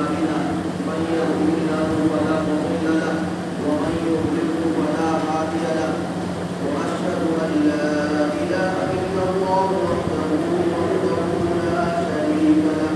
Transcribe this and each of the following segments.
أعمالنا من يهده الله فلا مضل له ومن يضلل فلا هادي له وأشهد أن لا إله إلا الله وحده لا شريك له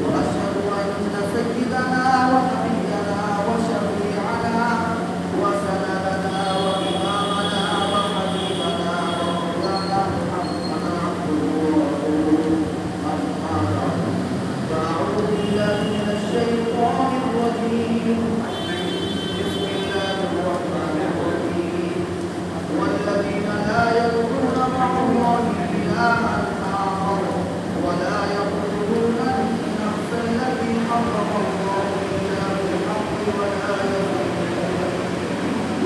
وأشهد أن سيدنا ونبينا وشفيعنا وسندنا وإمامنا وحبيبنا ومولانا محمدا عبده ورسوله أما بعد فأعوذ بالله من الشيطان الرجيم بسم الله الرحمن الرحيم والذين لا يدعون مع الله إلها آخر ولا يقتلون النفس التي حرم الله إلا بالحق ولا يزنون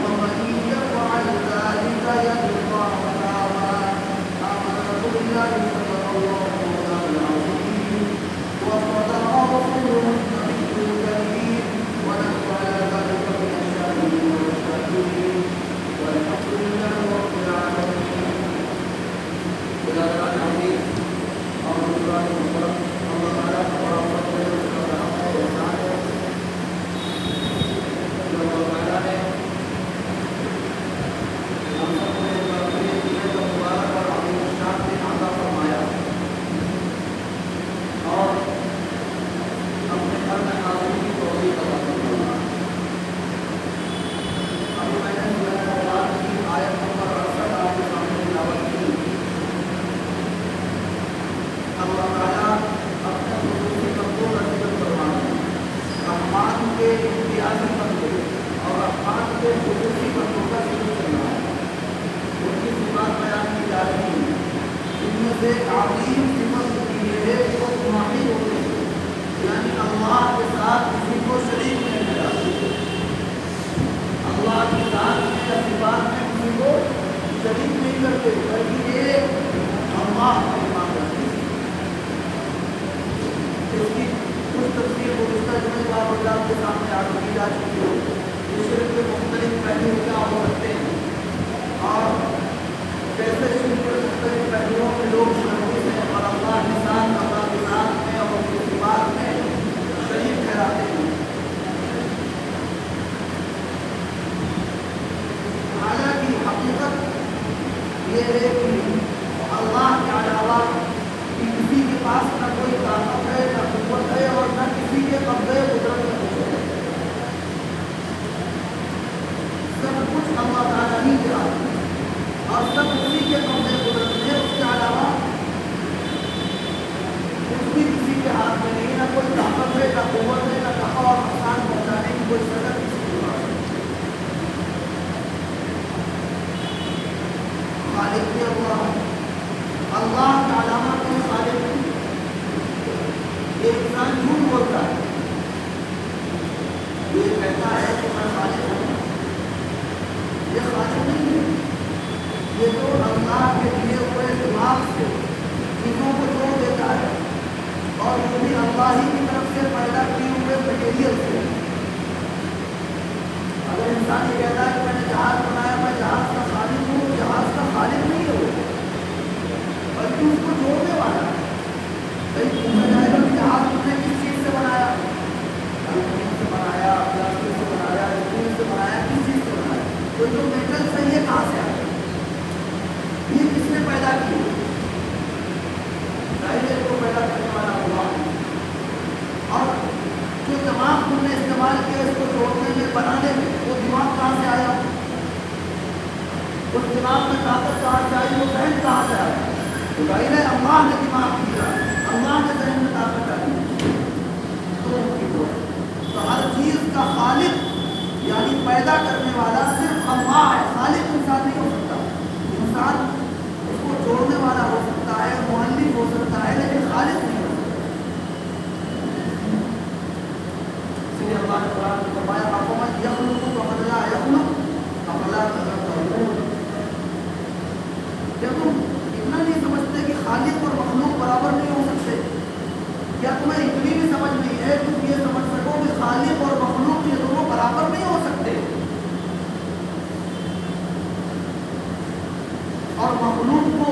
ومن يفعل ذلك يلقى عذابا آمنت بالله صدق الله العظيم وصدق رسوله النبي الكريم ونحن على ذلك من الشاهدين والشاكرين والحمد لله رب العالمين. بلاد العزيز اور اللہ تعالیٰ ہمارا فضل ہے، اس کا رحم ہے، احسان ہے جو اللہ تعالیٰ نے ہم سب کو ایک بار پھر یہ مبارک اور عظیم الشان دن عطا فرمایا اور اپنے گھر میں حاضری کی توفیق عطا فرمایا. ابھی میں نے سورہ قرآن کی آیت نمبر 68 آپ کے سامنے تلاوت کی. اللہ تعالیٰ اپنے خصوصی بندوں کا ذکر فرماتے ہیں. رحمان کے امتیازی بندے اور رحمان کے خصوصی بندوں کا ذکر چل رہا ہے. ان کی صفات بیان کی جا رہی ہے. ان میں سے عظیم صفت کی ہے وہ تمہاری ہوتی ہے، یعنی اللہ کے ساتھ کسی کو شریک نہیں ٹھہراتے. اللہ کی ذات میں یا صفات میں کسی کو شریک نہیں کرتے بلکہ ایک اللہ کا ایمان کرتے ہیں. اس کی کچھ تفصیل گزشتہ جمعے بار اللہ کے سامنے عرض کی جا چکی ہے. یہ شرک کے مختلف پہلو کیا ہو سکتے ہیں اور کیسے شرک کے مختلف پہلوؤں میں لوگ شرک ہیں اور اللہ کے ساتھ اللہ کے ذات میں اور اس کی صفات میں شریک ٹھہراتے ہیں. حالانکہ حقیقت یہ ہے کہ اللہ کے علاوہ کسی کے پاس نہ کوئی طاقت ہے، نہ قوت ہے اور نہ کسی کے قبضے قدرت میں کچھ ہے. سب کچھ اللہ تعالیٰ ہی کے ہاتھ میں اور سب اسی کے قبضے قدرت میں. اس کے علاوہ کچھ بھی کسی کے ہاتھ میں نہیں، نہ کوئی طاقت ہے، نہ قوت ہے، نہ نفع اور نقصان پہنچانے کی کوئی صدر کسی کے پاس ہے. خالق بھی اللہ کا علامہ کوئی خالق نہیں. یہ انسان جھوٹ بولتا ہے، یہ کہتا ہے کہ میں خالق ہوں. یہ خالق نہیں ہے. یہ تو اللہ کے لیے ہوئے دماغ سے چیزوں کو جوڑ دیتا ہے اور وہ بھی اللہ ہی کی طرف سے پیدا کیے ہوئے مٹیریل سے. اگر انسان یہ کہتا ہے کہ میں نے جہاز بنایا، میں جہاز کا خالق ہوں، جہاز کا خالق نہیں ہے وہ، بلکہ اس کو جوڑنے والا ہے. کہیں پوچھا جائے گا کہ جہاز تم نے کس چیز سے بنایا؟ الومینیم سے بنایا، پلاسٹک سے بنایا، اسٹیل سے بنایا، کس چیز سے بنایا؟ تو جو میٹل ہے یہ کہاں سے آیا؟ یہ کس نے پیدا کی؟ ظاہر ہے کو پیدا کرنے والا اللہ ہے. اور جو دماغ تم نے استعمال کیا اس کو جوڑنے میں، بنانے میں، وہ دماغ کہاں سے آیا؟ اس دماغ میں طاقت کہاں سے آئی؟ وہ ذہن کہاں سے آیا؟ تو ظاہر ہے اللہ نے دماغ دیا، اللہ نے ذہن میں طاقت ڈالی. تو ہر چیز کا خالق یعنی پیدا کرنے والا صرف اللہ ہے. خالق انسان نہیں ہو سکتا. انسان اس کو جوڑنے والا ہو سکتا ہے، مؤلف ہو سکتا ہے، لیکن خالق نہیں ہو سکتا. اس لیے اللہ نے قرآن میں فرمایا افمن یخلق کمن لا یخلق افلا تذکرون. کیا تم اتنا نہیں سمجھتے کہ خالق اور مخلوق برابر نہیں ہو سکتے؟ کیا تمہیں اتنی بھی سمجھ نہیں ہے تم یہ سمجھ سکو کہ خالق اور مخلوق یہ دونوں برابر نہیں ہو سکتے؟ اور مخلوق کو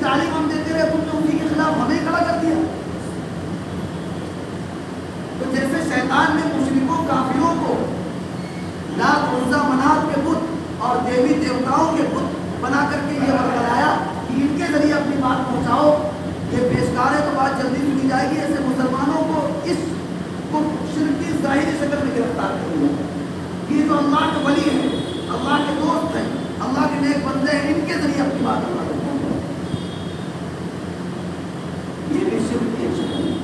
تعلیم ہم دیتے رہے، تم نے اسی کے خلاف ہمیں کھڑا کر دیا. تو جیسے شیطان نے مشرکوں کافروں کو لات عزا منات کے بت اور دیوی دیوتاؤں کے بت بنا کر کے یہ بتلایا کہ ان کے ذریعے اپنی بات پہنچاؤ، یہ پیشکار ہے تو بات جلدی سنی جائے گی، ایسے مسلمانوں کو اس کو شرک کی ظاہری شکل میں گرفتار کر لیا. یہ جو اللہ کے ولی ہیں، اللہ کے دوست ہیں، اللہ کے نیک بندے ہیں، ان کے ذریعے اپنی بات اللہ تک پہنچاؤ، یہ بھی شرک کی شکل ہے.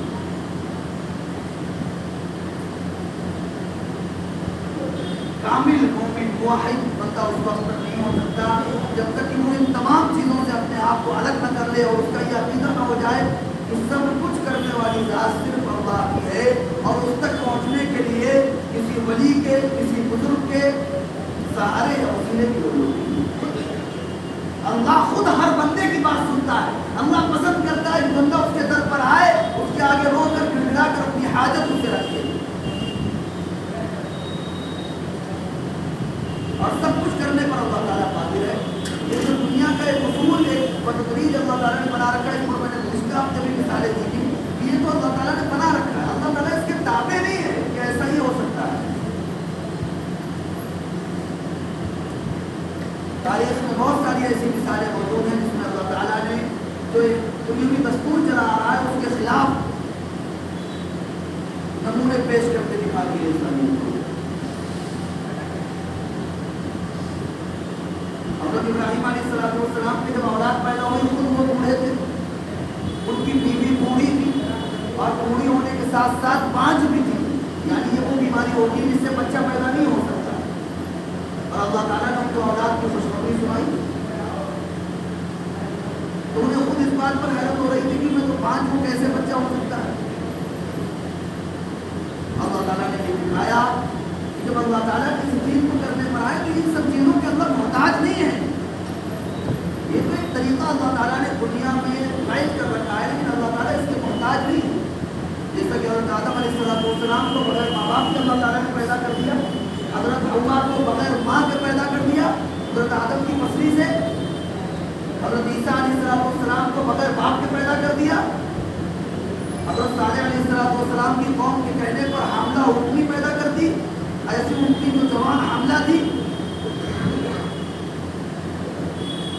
کامل مومن واحد بندہ اس وقت تک نہیں ہو سکتا جب تک کہ وہ ان تمام چیزوں سے اپنے آپ کو الگ نہ کر لے اور اس کا یہ عقیدہ نہ ہو جائے کہ سب کچھ کرنے والی ذات صرف اللہ کی ہے، اور اس تک پہنچنے کے لیے کسی ولی کے، کسی بزرگ کے سہارے یا وسیلے کی ضرورت نہیں. اللہ خود ہر بندے کی بات سنتا ہے. اللہ پسند کرتا ہے کہ بندہ اس کے در پر آئے، اس کے آگے رو کر گڑگڑا کر اپنی حاجت اس سے رکھے، اور سب کچھ کرنے پر اللہ تعالیٰ قادر ہے. یہ جو دنیا کا ایک اصول، ایک بتدریج اللہ تعالیٰ نے بنا رکھا ہے، اس پر میں نے گزشتہ ہفتے بھی مثالیں دی تھی. یہ تو اللہ تعالیٰ نے بنا رکھا ہے، اللہ تعالیٰ اس کے تابع نہیں ہے کہ ایسا ہی ہو سکتا ہے. تاریخ میں بہت ساری ایسی مثالیں موجود ہیں جس میں اللہ تعالیٰ نے جو ایک دنیاوی دستور چلا آ رہا ہے اس کے خلاف نمونے پیش کرتے دکھا دیے انسانیت کو. حضرت ابراہیم علیہ السلام کے جب اولاد پیدا ہوئی خود وہ بوڑھے تھے، ان کی بیوی بوڑھی تھی، اور بوڑھی ہونے کے ساتھ ساتھ بانجھ بھی تھی، یعنی یہ وہ بیماری ہوگی جس سے بچہ پیدا نہیں ہو سکتا. اور اللہ تعالیٰ نے ان کو اولاد کی خوشخبری سنائی تو انہیں خود اس بات پر حیرت ہو رہی تھی کہ میں تو بانجھ ہوں، کیسے بچہ ہو سکتا ہے. اللہ تعالیٰ نے یہ دکھایا کہ جب اللہ تعالیٰ کسی چیز کو کرنے پر آئے تو ان سب چیزوں کے اندر محتاج نہیں ہے. یہ تو ایک طریقہ اللہ تعالیٰ نے دنیا میں قائم کر رکھا ہے، لیکن اللہ تعالیٰ اس کے محتاج نہیں ہے. جیسا کہ حضرت آدم علیہ السلام کو بغیر ماں باپ کے اللہ تعالیٰ نے پیدا کر دیا، حضرت حوا کو بغیر ماں کے پیدا کر دیا حضرت آدم کی پسلی سے، حضرت عیسیٰ علیہ السلام کو بغیر باپ کے پیدا کر دیا، حضرت صالح علیہ السلام کی قوم کے کہنے پر حاملہ اونٹنی پیدا کر دی، ایسی اونٹنی جو جوان حاملہ تھی.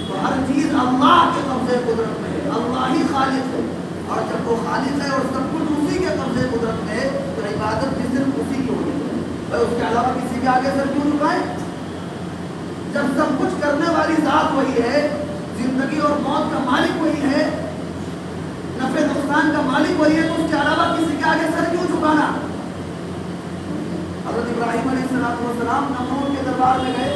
تو ہر چیز اللہ کے قبضے قدرت میں ہے، اللہ ہی خالق ہے، اور جب وہ خالق ہے اور سب کچھ اسی کے قبضے قدرت میں ہے تو عبادت بھی صرف اسی کی ہونی ہے. اس کے علاوہ کسی کے آگے سر کیوں جھکائیں؟ جب سب کچھ کرنے والی ذات وہی ہے، زندگی اور موت کا مالک وہی ہے، نفع نقصان کا مالک وہی ہے، تو اس کے علاوہ کسی کے آگے سر کیوں جھکانا؟ حضرت ابراہیم علیہ السلام نمرود کے دربار میں گئے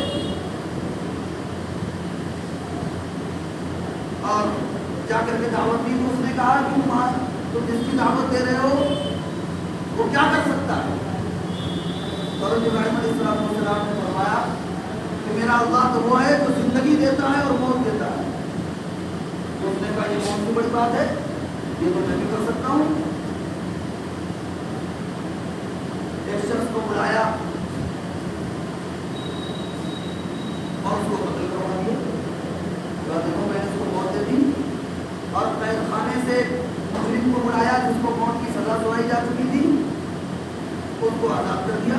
اور جا کر کے دعوت دی تو اس نے کہا کہ تم جس کی دعوت دے رہے ہو وہ کیا کر سکتا ہے؟ حضرت ابراہیم علیہ السلام نے فرمایا کہ میرا اللہ تو وہ ہے جو زندگی دیتا ہے اور موت دیتا ہے. تو اس نے کہا یہ موت کی بڑی بات ہے، یہ تو میں بھی کر سکتا ہوں. ایک شخص کو بلایا اور اس کو قتل کروا دیا. دیکھو میں نے اس کو موت دے دی، اور قید خانے سے مجرم کو بلایا جس کو موت کی سزا سنائی جا چکی تھی، اس کو آزاد کر دیا،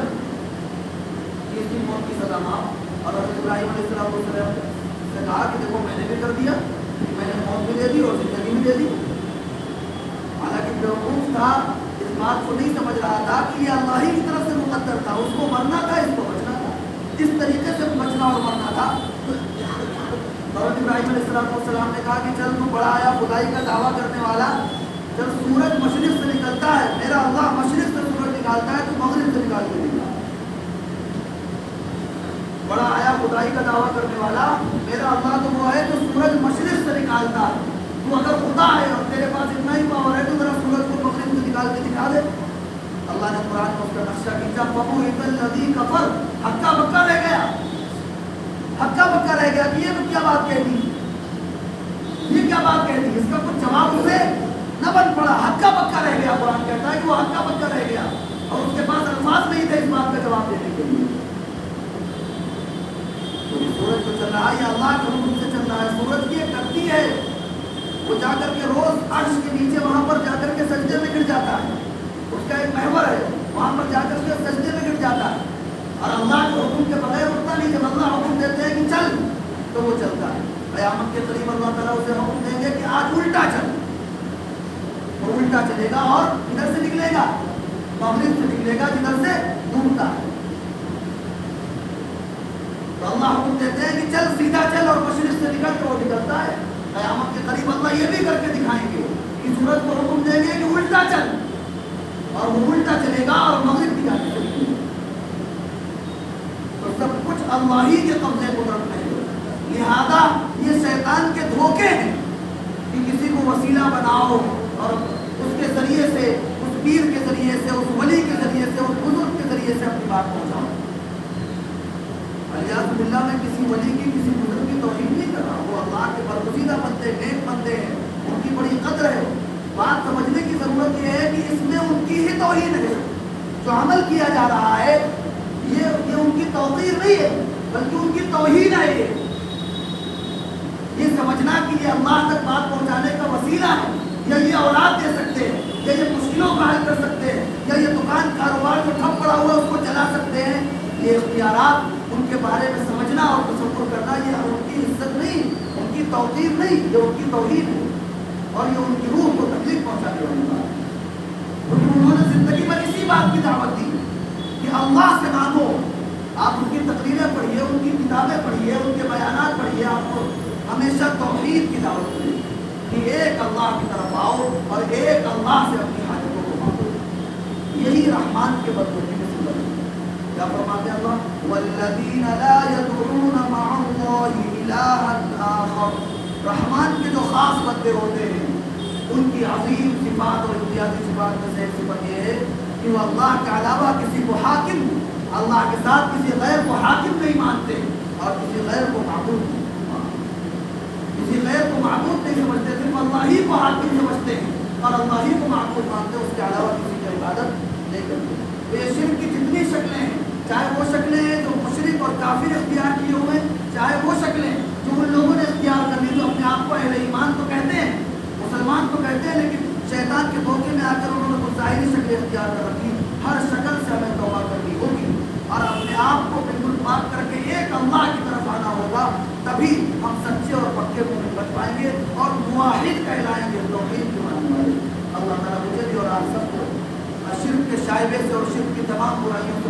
اس کی موت کی سزا معاف. اور حضرت ابراہیم علیہ السلام نے کہا کہ دیکھو میں نے بھی کر دیا، میں نے موت بھی دے دی اور زندگی بھی دے دی. حالانکہ بیوقوف تھا، اس بات کو نہیں سمجھ رہا تھا کہ یہ اللہ ہی کی طرف سے مقدر تھا، اس کو مرنا تھا، اس کو بچنا تھا، اس طریقے سے بچنا اور مرنا تھا. حضرت ابراہیم علیہ السلام نے کہا کہ چل تو بڑا آیا خدائی کا دعویٰ کرنے والا، جب سورج مشرق سے نکلتا ہے، میرا اللہ مشرق سے سورج نکالتا ہے تو مغرب سے نکال کے نکلا. بڑا آیا خدائی کا دعویٰ کرنے والا، میرا اللہ تو وہ ہے جو سورج مشرق سے نکالتا ہے. تو اگر خدا ہے اور تیرے پاس اتنا ہی پاور ہے تو ذرا سورج کو مغرب سے نکال کے دکھا دے. اللہ نے قرآن میں اس کا نقشہ کھینچا، فَبُهِتَ الَّذِي كَفَرَ، ہکا بکا رہ گیا، ہکا بکا رہ گیا کہ یہ تو کیا بات کہہ دی، یہ کیا بات کہہ دی. اس کا کچھ جواب اسے نہ بن پڑا، ہکا بکا رہ گیا. قرآن کہتا ہے کہ وہ ہکا بکا رہ گیا اور اس کے پاس الفاظ نہیں تھے اس بات کا جواب دینے کے لیے. سورج تو چل رہا ہے، یہ اللہ کے حکم سے چل رہا ہے. سورج کی ایک کرتی ہے وہ جا کر کے روز عرش کے نیچے وہاں پر جا کر کے سجدے میں گر جاتا ہے، اس کا ایک محور ہے، وہاں پر جا کر کے سجدے میں گر جاتا ہے، اور اللہ کے حکم کے بغیر اٹھتا نہیں۔ جب اللہ حکم دیتے ہیں کہ چل تو وہ چلتا ہے۔ قیامت کے قریب اللہ تعالیٰ اسے حکم دیں گے کہ آج الٹا چل، وہ الٹا چلے گا اور ادھر سے نکلے گا، مغرب سے نکلے گا جدھر سے ڈوبتا ہے۔ تو اللہ حکم دیتے ہیں کہ چل سیدھا چل، اور مشرق سے نکل کے وہ نکلتا ہے۔ قیامت کے قریب اللہ یہ بھی کر کے دکھائیں گے کہ سورج کو حکم دیں گے کہ الٹا چل، اور وہ الٹا چلے گا اور مغرب کی جانب چلے گا۔ تو سب کچھ اللہ ہی کے قبضے قدرت میں ہے، لہذا یہ شیطان کے دھوکے ہیں کہ کسی کو وسیلہ بناؤ اور اس کے ذریعے سے، اس پیر کے ذریعے سے، اس ولی کے ذریعے سے، اس بزرگ کے ذریعے سے اپنی بات پہنچاؤ۔ الیاذ باللہ میں کسی ولی کی، کسی بزرگ کی توہین نہیں کر رہا، وہ اللہ کے برگزیدہ بندے، نیک بندے ہیں، ان کی بڑی قدر ہے۔ بات سمجھنے کی ضرورت یہ ہے کہ اس میں ان کی ہی توہین ہے، جو عمل کیا جا رہا ہے یہ ان کی توقیر نہیں ہے بلکہ ان کی توہین ہے۔ یہ سمجھنا کہ یہ اللہ تک بات پہنچانے کا وسیلہ ہے، یا یہ اولاد دے سکتے ہیں، یا یہ مشکلوں کا حل کر سکتے ہیں، یا یہ دکان کاروبار جو ٹھپ پڑا ہوا ہے اس کو چلا سکتے ہیں، یہ اختیارات ان کے بارے میں سمجھنا اور تصور کرنا یہ ان کی عزت نہیں، ان کی توقیر نہیں، یہ ان کی توہین ہے، اور یہ ان کی روح کو تکلیف پہنچانے والی بات ہے۔ کیونکہ انہوں نے زندگی میں اسی بات کی دعوت دی کہ اللہ سے مانگو۔ آپ ان کی تقریریں پڑھیے، ان کی کتابیں پڑھیے، ان کے بیانات پڑھیے، آپ کو ہمیشہ توحید کی دعوت ملے کہ ایک اللہ کی طرف آؤ اور ایک اللہ سے اپنی حاجتوں کو مانگو۔ یہی رحمان کے بندوں کی صورت ہے۔ کیا فرماتے ہیں اللہ؟ والذین لا یدعون مع اللہ الہا آخر۔ رحمان کے جو خاص بندے ہوتے ہیں ان کی عظیم صفات اور امتیازی صفات میں سے ایک صفت یہ ہے کہ وہ اللہ کے علاوہ کسی کو حاکم، اللہ کے ساتھ کسی غیر کو حاکم نہیں مانتے، اور کسی غیر کو معبود نہیں مانتے، کسی غیر کو معبود نہیں سمجھتے، صرف اللہ ہی کو حاکم سمجھتے ہیں اور اللہ ہی کو معبود مانتے ہیں، اس کے علاوہ کسی کی عبادت نہیں کرتے۔ تو یہ شرک کی جتنی شکلیں ہیں، چاہے وہ شکلیں ہیں جو مشرک اور کافر اختیار کیے ہوئے، چاہے وہ شکلیں جو ان لوگوں نے اختیار کر لی جو اپنے آپ کو اہل ایمان تو کہتے ہیں، مسلمان تو کہتے ہیں، لیکن شیطان کے دھوکے میں آ کر انہوں نے کچھ ظاہری شکلیں اختیار کر رکھی۔ ہر شکل سے ہمیں توبہ کرنی ہوگی اور اپنے آپ کو بالکل پاک کر کے ایک اللہ کی طرف آنا ہوگا، تبھی ہم سچے اور پکے مومن بن پائیں گے اور موحد کہلائیں گے، توحید کے ماننے والے۔ اللہ تعالیٰ مجھے بھی اور آپ سب کو شرک کے شائبے سے اور شرک کی تمام برائیوں